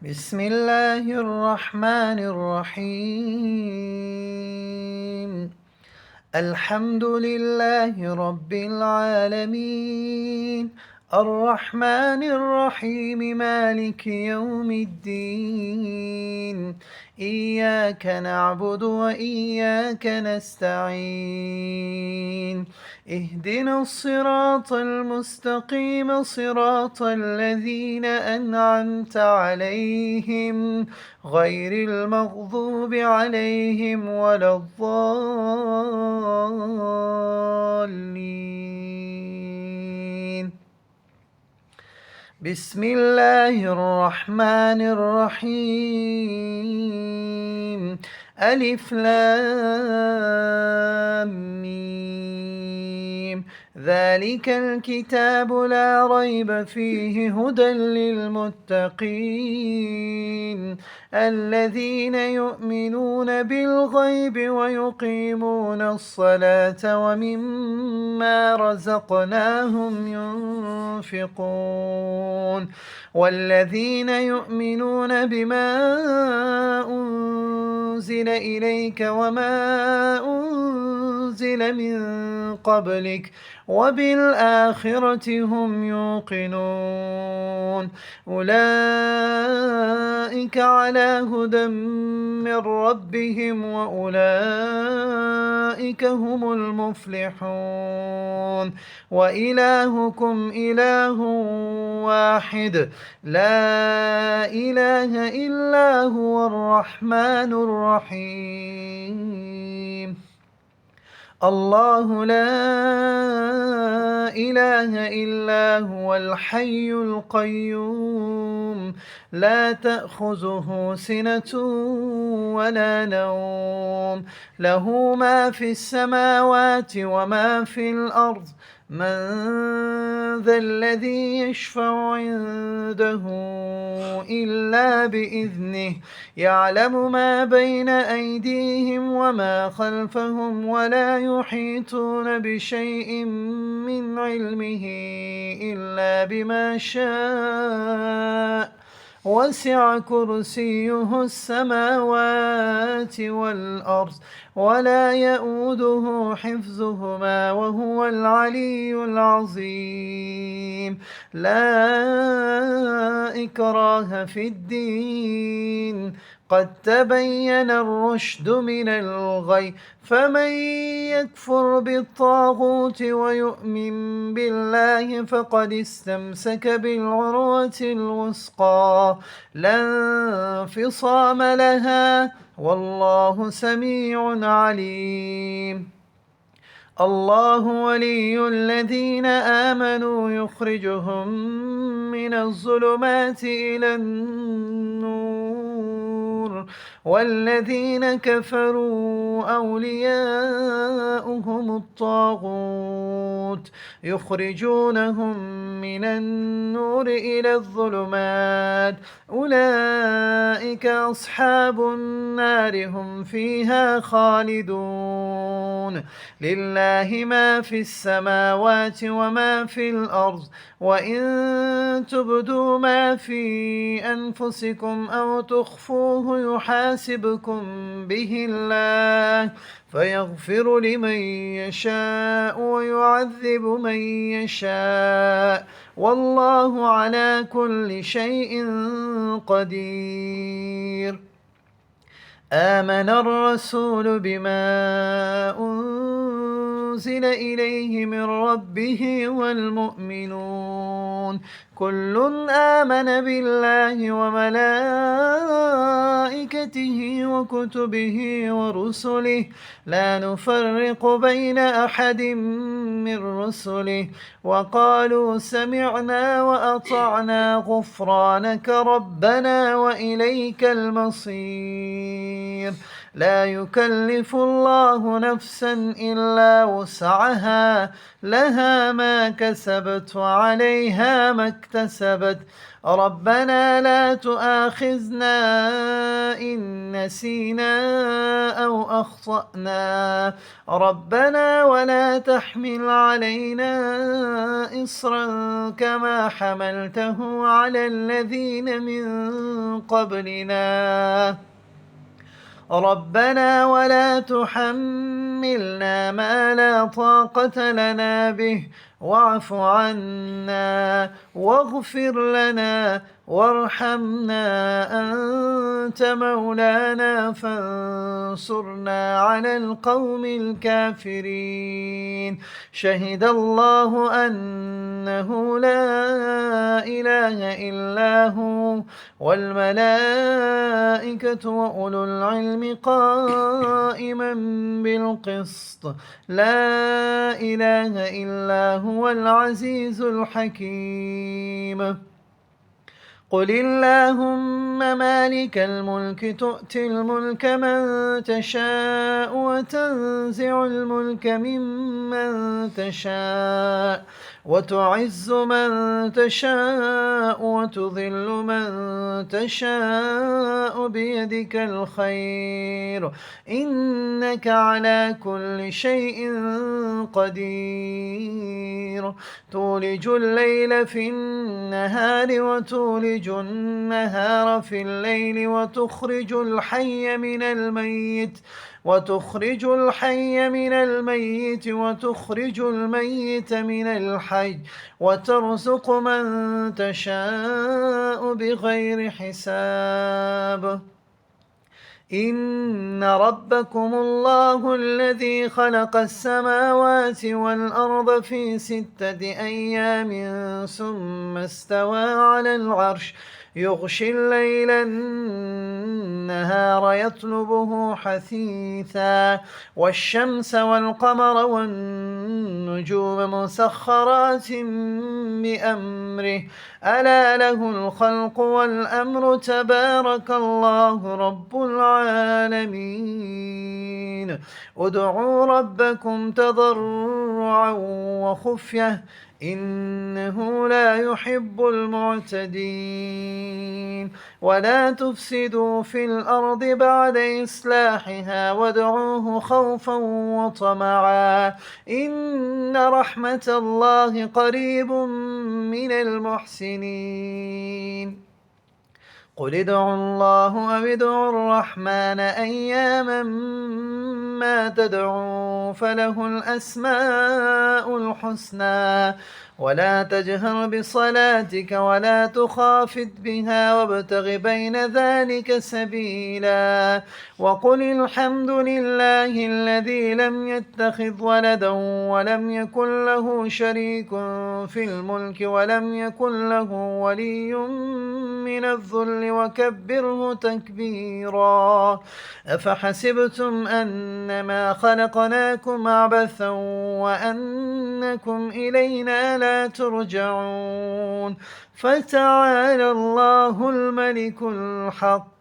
بسم الله الرحمن الرحيم. الحمد لله رب العالمين، الرحمن الرحيم، مالك يوم الدين. إياك نعبد وإياك نستعين. اهدنا الصراط المستقيم، صراط الذين أنعمت عليهم غير المغضوب عليهم ولا الضالين. بسم الله الرحمن الرحيم. ألف لام ميم. ذلك الكتاب لا ريب فيه، هدى للمتقين الذين يؤمنون بالغيب ويقيمون الصلاة ومما رزقناهم ينفقون. والذين يؤمنون بما أنزل إليك وما أنزل من قبلك وبالآخرة هم يوقنون. أولئك على هدى من ربهم وأولئك هم المفلحون. وإلهكم إله واحد، لا إله إلا هو الرحمن الرحيم. الله لا إله إلا هو الحي القيوم، لا تأخذه سنة ولا نوم، له ما في السماوات وما في الأرض. من ذا الذي يشفع عنده إلا بإذنه، يعلم ما بين أيديهم وما خلفهم ولا يحيطون بشيء من علمه إلا بما شاء. وسع كرسيه السماوات والأرض ولا يؤوده حفظهما وهو العلي العظيم. لا إكراه في الدين، قد تبين الرشد من الغي، فمن يكفر بالطاغوت ويؤمن بالله فقد استمسك بالعروة الوثقى، لا انفصام لها، والله سميع عليم. الله ولي الذين آمنوا يخرجهم من الظلمات إلى النور، والذين كفروا أولياؤهم الطاغوت يخرجونهم من النور إلى الظلمات. أولئك أصحاب النار، هم فيها خالدون. لله ما في السماوات وما في الأرض، وإن تبدوا ما في أنفسكم أو تخفوه يحاسبكم به الله، فيغفر لمن يشاء ويعذب من يشاء، والله على كل شيء قدير. آمن الرسول بما أنزل إليه من ربه والمؤمنون كل آمن بالله وملائكته وكتبه ورسله، لا نفرق بين أحد من رسله، وقالوا سمعنا وأطعنا غفرانك ربنا وإليك المصير. لا يكلف الله نفسا إلا وسعها لها ما كسبت وعليها ما اكتسبت ربنا لا تؤاخذنا إن نسينا أو أخطأنا ربنا ولا تحمل علينا إصرا كما حملته على الذين من قبلنا ربنا ولا تحملنا ما لا طاقة لنا به واعف عنا واغفر لنا وارحمنا أنت مولانا فانصرنا على القوم الكافرين شهد الله أنه لا إله إلا هو والملائكة وأولو العلم قائما بالقسط لا إله إلا هو العزيز الحكيم قل اللهم مالك الملك تؤتي الملك من تشاء وتنزع الملك ممن تشاء وتعز من تشاء وتذل من تشاء بيدك الخير إنك على كل شيء قدير تولج الليل في النهار وتولج النهار في الليل وتخرج الحي من الميت وتخرج الميت من الحي وترزق من تشاء بغير حساب إن ربكم الله الذي خلق السماوات والأرض في 6 أيام ثم استوى على العرش يغشي الليل النهار يطلبه حثيثا والشمس والقمر والنجوم مسخرات بأمره ألا له الخلق والأمر تبارك الله رب العالمين ادعوا ربكم تضرعا وخفية إنه لا يحب المعتدين ولا تفسدوا في الأرض بعد إصلاحها وادعوه خوفا وطمعا إن رحمة الله قريب من المحسنين قل ادعوا الله أو ادعوا الرحمن أياما ما تدعوا فله الأسماء الحسنى ولا تجهر بصلاتك ولا تخافت بها وابتغ بين ذلك سبيلا وقل الحمد لله الذي لم يتخذ ولدا ولم يكن له شريك في الملك ولم يكن له ولي من الذل وكبره تكبيرا أفحسبتم أنما خلقناكم عبثا وأنكم إلينا لا ترجعون فتعالى الله الملك الحق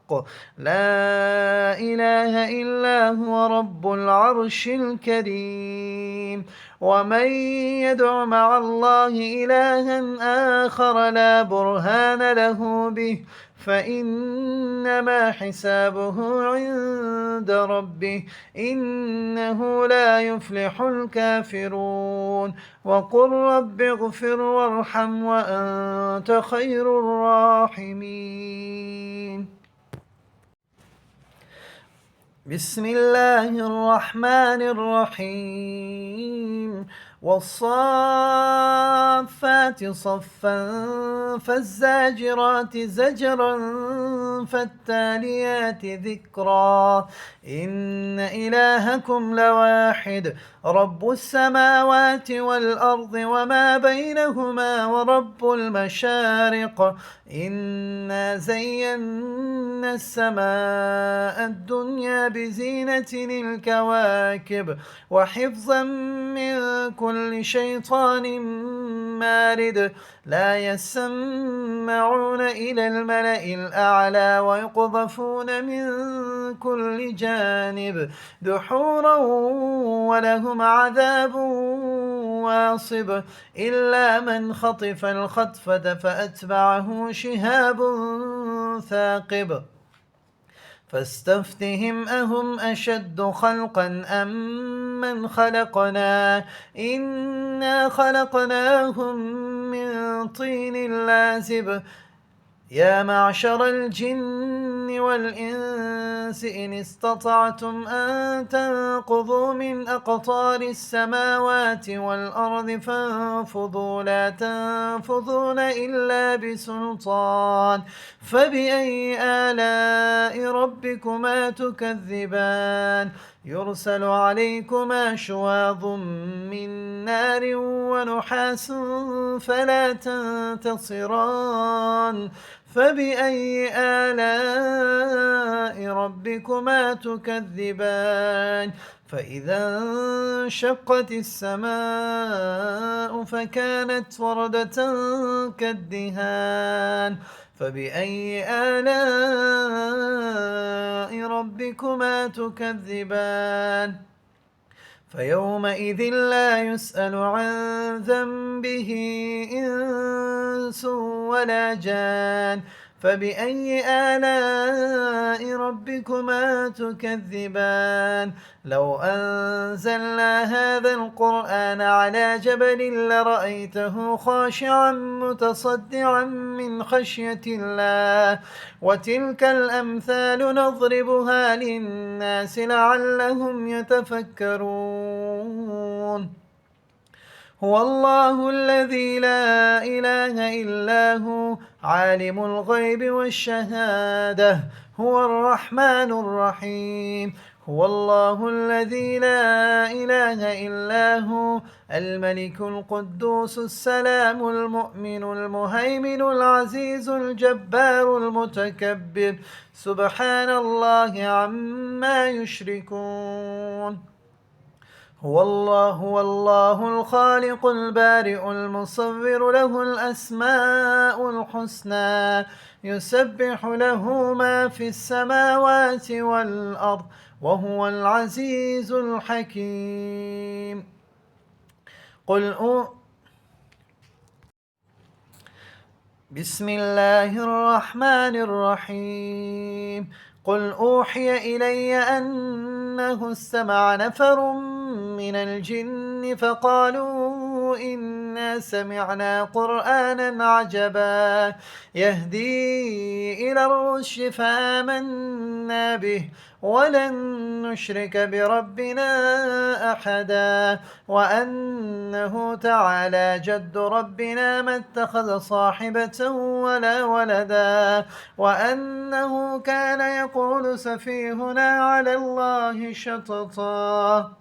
لا إله إلا هو رب العرش الكريم ومن يدع مع الله إلها آخر لا برهان له به فإنما حسابه عند ربه إنه لا يفلح الكافرون وقل رب اغفر وارحم وأنت خير الراحمين بسم الله الرحمن الرحيم والصافات صفا فالزاجرات زجرا فالتاليات ذكرا إن إلهكم لواحد رب السماوات والأرض وما بينهما ورب المشارق إنا زينا السماء الدنيا بزينة الكواكب وحفظا من كل كل شيطان مارد لا يسمعون إلى الملأ الأعلى ويقذفون من كل جانب دحورا ولهم عذاب واصب إلا من خطف الخطفة فأتبعه شهاب ثاقب فاستفتهم أهم أشد خلقا أم من خلقنا إنا خلقناهم من طين لازب يا معشر الجن والإنس إن استطعتم أن تنقضوا من أقطار السماوات والأرض فانفضوا لا تنفضون إلا بسلطان فبأي آلاء ربكما تكذبان يرسل عليكما شواظ من نار ونحاس فلا تنتصران فبأي آلاء ربكما تكذبان فإذا انشقت السماء فكانت وردة كالدهان فبأي آلاء ربكما تكذبان فيومئذ لا يسأل عن ذنبه إنس ولا جان فبأي آلاء ربكما تكذبان لو أنزلنا هذا القرآن على جبل لرأيته خاشعا متصدعا من خشية الله وتلك الأمثال نضربها للناس لعلهم يتفكرون هو الله الذي لا إله إلا هو عالم الغيب والشهادة هو الرحمن الرحيم هو الله الذي لا إله إلا هو الملك القدوس السلام المؤمن المهيمن العزيز الجبار المتكبر سبحان الله عما يشركون هو الله الخالق البارئ المصور له الأسماء الحسنى يسبح له ما في السماوات والأرض وهو العزيز الحكيم بسم الله الرحمن الرحيم قل أوحي إلي أنه استمع نفر من الجن فقالوا إنا سمعنا قرآنا عجبا يهدي إلى الرشد فآمنا به ولن نشرك بربنا أحدا وأنه تعالى جد ربنا ما اتخذ صاحبة ولا ولدا وأنه كان يقول سفيهنا على الله شططا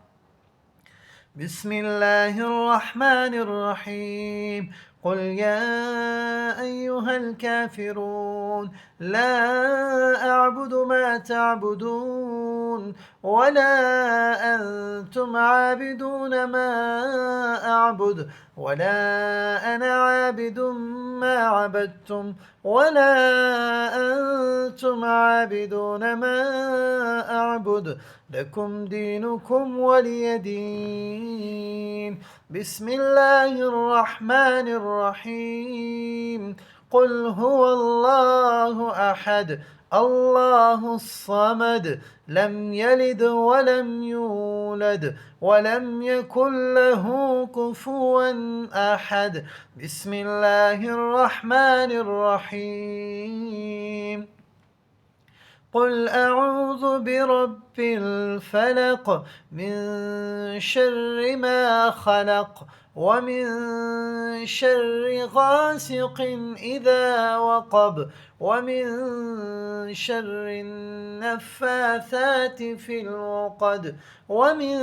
بسم الله الرحمن الرحيم قل يا أيها الكافرون لا أعبد ما تعبدون ولا أنتم عابدون ما أعبد ولا أنا عابد ما عبدتم ولا أنتم عابدون ما أعبد لكم دينكم ولي دين بسم الله الرحمن الرحيم قل هو الله أحد الله الصمد لم يلد ولم يولد ولم يكن له كفوا أحد بسم الله الرحمن الرحيم قل أعوذ برب الفلق من شر ما خلق ومن شر غاسق إذا وقب ومن شر النفاثات في العقد ومن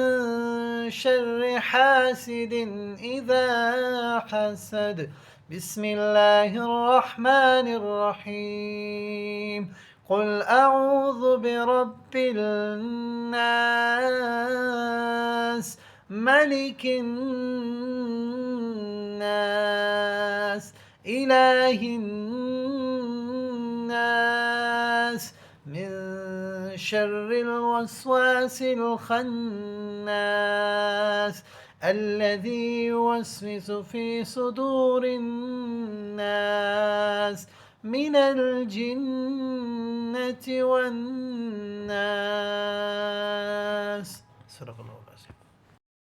شر حاسد إذا حسد بسم الله الرحمن الرحيم قل أعوذ برب الناس ملك الناس إله الناس من شر الوسواس الخناس الذي يوسوس في صدور الناس من الجنة والناس. صدق الله.